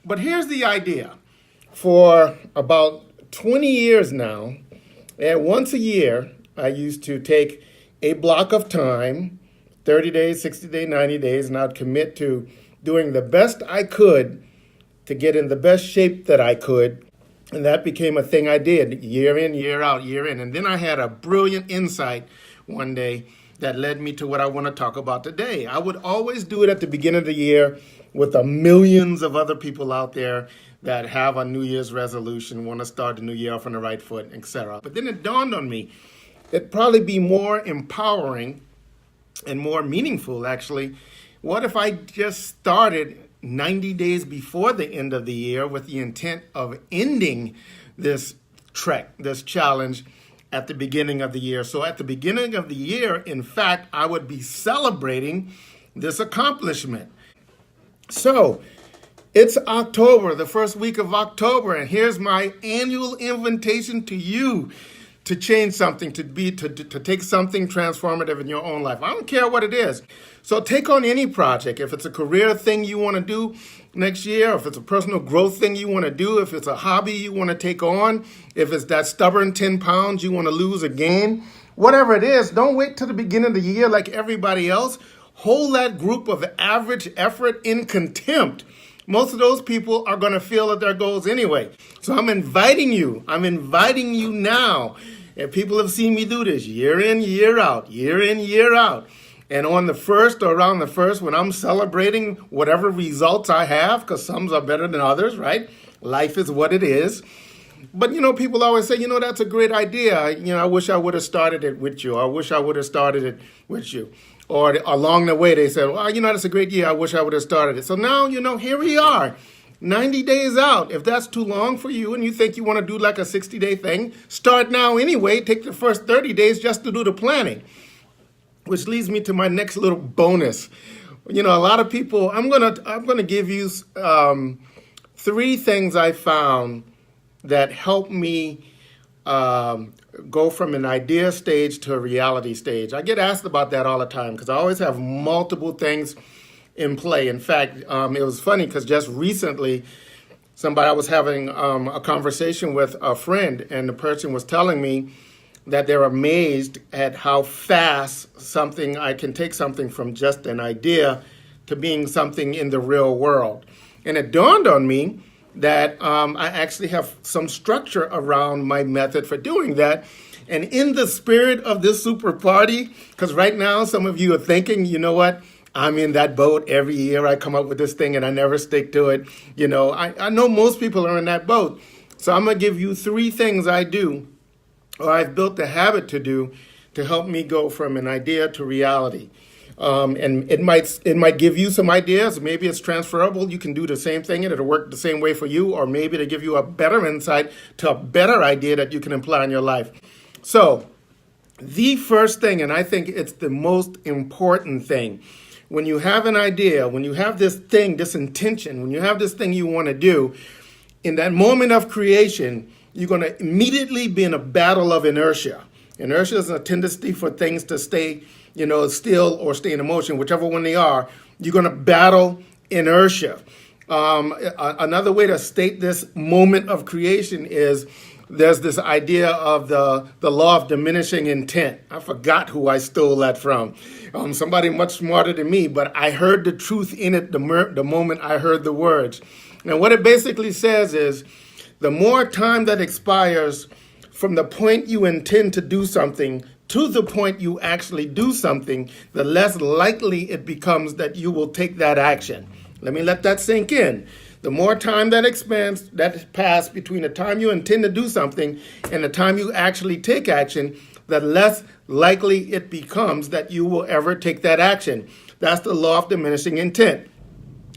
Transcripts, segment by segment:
But here's the idea. For about 20 years now, and once a year, I used to take a block of time, 30 days, 60 days, 90 days, and I'd commit to doing the best I could to get in the best shape that I could. And that became a thing I did year in, year out, year in. And then I had a brilliant insight one day that led me to what I want to talk about today. I would always do it at the beginning of the year with the millions of other people out there that have a New Year's resolution, want to start the new year off on the right foot, etc. But then it dawned on me, it'd probably be more empowering and more meaningful, actually. What if I just started 90 days before the end of the year with the intent of ending this trek, this challenge at the beginning of the year? So at the beginning of the year, in fact, I would be celebrating this accomplishment. So it's October, the first week of October, and here's my annual invitation to you to change something, to take something transformative in your own life. I don't care what it is. So take on any project. If it's a career thing you want to do next year, if it's a personal growth thing you want to do, if it's a hobby you want to take on, if it's that stubborn 10 pounds you want to lose again, whatever it is, don't wait till the beginning of the year like everybody else. Hold that group of average effort in contempt. Most of those people are going to fail at their goals anyway. So I'm inviting you now. And people have seen me do this year in, year out, year in, year out. And on the first or around the first, when I'm celebrating whatever results I have, because some are better than others, right? Life is what it is. But, people always say, that's a great idea. I wish I would have started it with you. I wish I would have started it with you. Or along the way, they said, well, that's a great year. I wish I would have started it. So now, here we are, 90 days out. If that's too long for you and you think you want to do like a 60-day thing, start now anyway. Take the first 30 days just to do the planning, which leads me to my next little bonus. A lot of people, I'm gonna give you 3 things I found that help me go from an idea stage to a reality stage. I get asked about that all the time because I always have multiple things in play. In fact, it was funny because just recently, I was having a conversation with a friend, and the person was telling me that they're amazed at how fast I can take something from just an idea to being something in the real world. And it dawned on me that I actually have some structure around my method for doing that. And in the spirit of this super party, because right now some of you are thinking, you know what, I'm in that boat. Every year I come up with this thing and I never stick to it. I know most people are in that boat. So I'm going to give you 3 things I do, or I've built the habit to do, to help me go from an idea to reality. And it might give you some ideas. Maybe it's transferable. You can do the same thing and it'll work the same way for you, or maybe to give you a better insight to a better idea that you can apply in your life. So the first thing, and I think it's the most important thing, when you have an idea, when you have this thing, this intention, when you have this thing you want to do, in that moment of creation, you're going to immediately be in a battle of inertia. Inertia is a tendency for things to stay still or stay in motion, whichever one they are. You're going to battle inertia. Another way to state this moment of creation is there's this idea of the law of diminishing intent. I forgot who I stole that from. Somebody much smarter than me, but I heard the truth in it the moment I heard the words. And what it basically says is the more time that expires from the point you intend to do something to the point you actually do something, the less likely it becomes that you will take that action. Let me let that sink in. The more time that pass between the time you intend to do something and the time you actually take action, the less likely it becomes that you will ever take that action. That's the law of diminishing intent.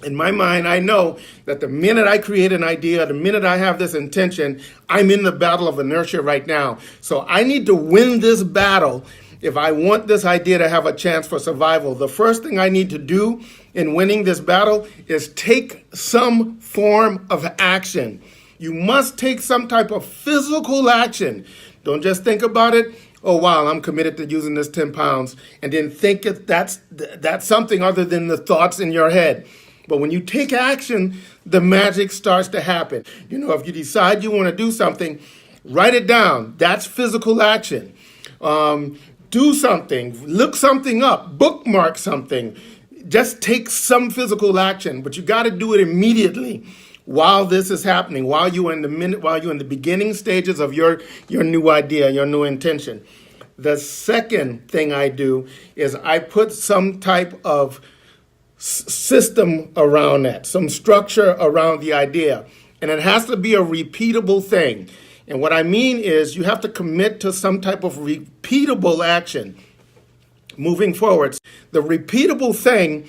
In my mind, I know that the minute I create an idea, the minute I have this intention, I'm in the battle of inertia right now. So I need to win this battle if I want this idea to have a chance for survival. The first thing I need to do in winning this battle is take some form of action. You must take some type of physical action. Don't just think about it. Oh, wow, I'm committed to using this 10 pounds. And then think that's something other than the thoughts in your head. But when you take action, the magic starts to happen. If you decide you want to do something, write it down. That's physical action. Do something, look something up, bookmark something. Just take some physical action, but you got to do it immediately while this is happening, while you're in the beginning stages of your new idea, your new intention. The second thing I do is I put some type of system around that, some structure around the idea. And it has to be a repeatable thing. And what I mean is you have to commit to some type of repeatable action moving forward. The repeatable thing,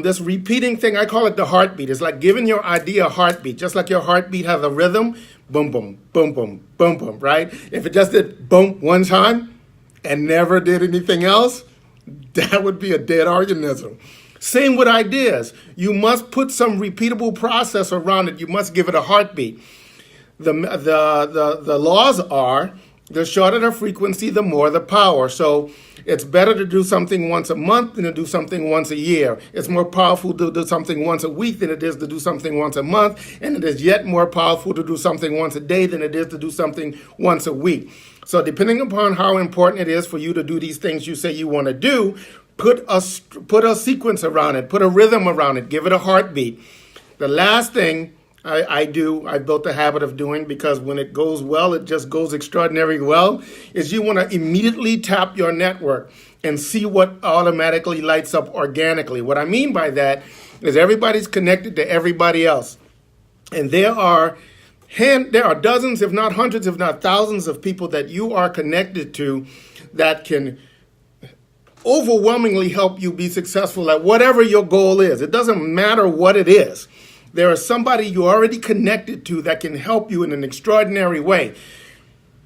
this repeating thing, I call it the heartbeat. It's like giving your idea a heartbeat. Just like your heartbeat has a rhythm, boom, boom, boom, boom, boom, boom, right? If it just did boom one time and never did anything else, that would be a dead organism. Same with ideas. You must put some repeatable process around it. You must give it a heartbeat. The laws are the shorter the frequency, the more the power. So it's better to do something once a month than to do something once a year. It's more powerful to do something once a week than it is to do something once a month. And it is yet more powerful to do something once a day than it is to do something once a week. So depending upon how important it is for you to do these things you say you want to do, put a sequence around it, put a rhythm around it, give it a heartbeat. The last thing I built the habit of doing, because when it goes well, it just goes extraordinarily well, is you want to immediately tap your network and see what automatically lights up organically. What I mean by that is everybody's connected to everybody else. And there are dozens, if not hundreds, if not thousands of people that you are connected to that can overwhelmingly help you be successful at whatever your goal is. It doesn't matter what it is. There is somebody you're already connected to that can help you in an extraordinary way.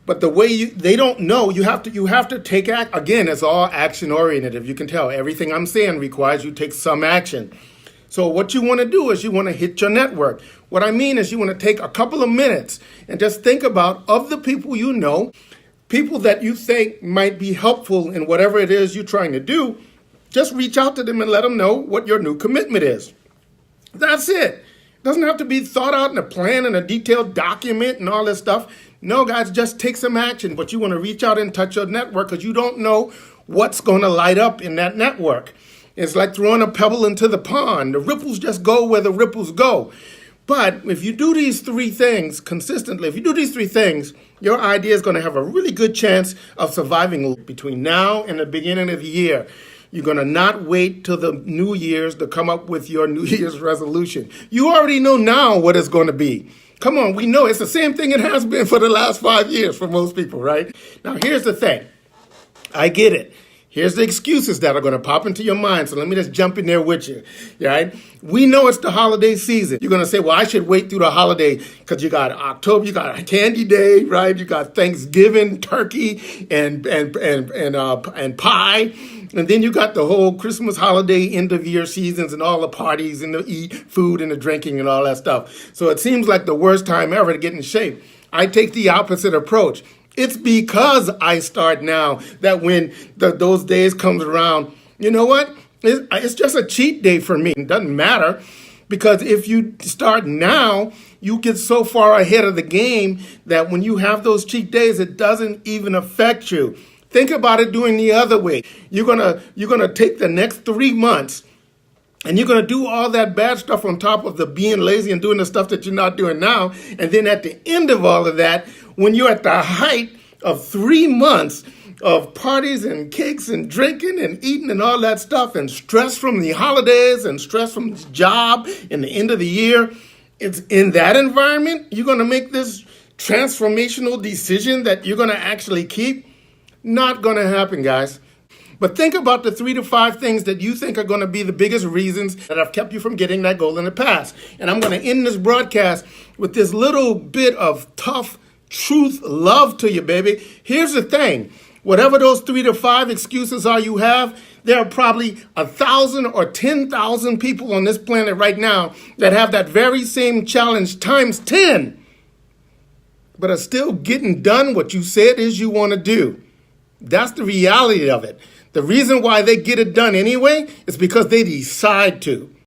But the way they don't know, you have to take action. Again, it's all action oriented. If you can tell, everything I'm saying requires you to take some action. So what you want to do is you want to hit your network. What I mean is you want to take a couple of minutes and just think about, of the people you know, people that you think might be helpful in whatever it is you're trying to do, just reach out to them and let them know what your new commitment is. That's it. It doesn't have to be thought out in a plan and a detailed document and all this stuff. No, guys, just take some action. But you want to reach out and touch your network because you don't know what's going to light up in that network. It's like throwing a pebble into the pond. The ripples just go where the ripples go. But if you do these three things consistently, your idea is going to have a really good chance of surviving between now and the beginning of the year. You're going to not wait till the New Year's to come up with your New Year's resolution. You already know now what it's going to be. Come on, we know it's the same thing it has been for the last 5 years for most people, right? Now, here's the thing. I get it. Here's the excuses that are going to pop into your mind. So let me just jump in there with you. Right? We know it's the holiday season. You're going to say, well, I should wait through the holiday because you got October, you got a Candy Day, right? You got Thanksgiving, turkey, and pie. And then you got the whole Christmas holiday, end of year seasons and all the parties and the eat food and the drinking and all that stuff. So it seems like the worst time ever to get in shape. I take the opposite approach. It's because I start now that when those days comes around, you know what? It's just a cheat day for me. It doesn't matter because if you start now, you get so far ahead of the game that when you have those cheat days, it doesn't even affect you. Think about it doing the other way. You're gonna take the next 3 months and you're going to do all that bad stuff on top of the being lazy and doing the stuff that you're not doing now. And then at the end of all of that, when you're at the height of 3 months of parties and cakes and drinking and eating and all that stuff and stress from the holidays and stress from the job and the end of the year, it's in that environment you're going to make this transformational decision that you're going to actually keep. Not going to happen, guys. But think about the 3 to 5 things that you think are going to be the biggest reasons that have kept you from getting that goal in the past. And I'm going to end this broadcast with this little bit of tough truth love to you, baby. Here's the thing. Whatever those 3 to 5 excuses are you have, there are probably 1,000 or 10,000 people on this planet right now that have that very same challenge times 10, but are still getting done what you said is you want to do. That's the reality of it. The reason why they get it done anyway is because they decide to.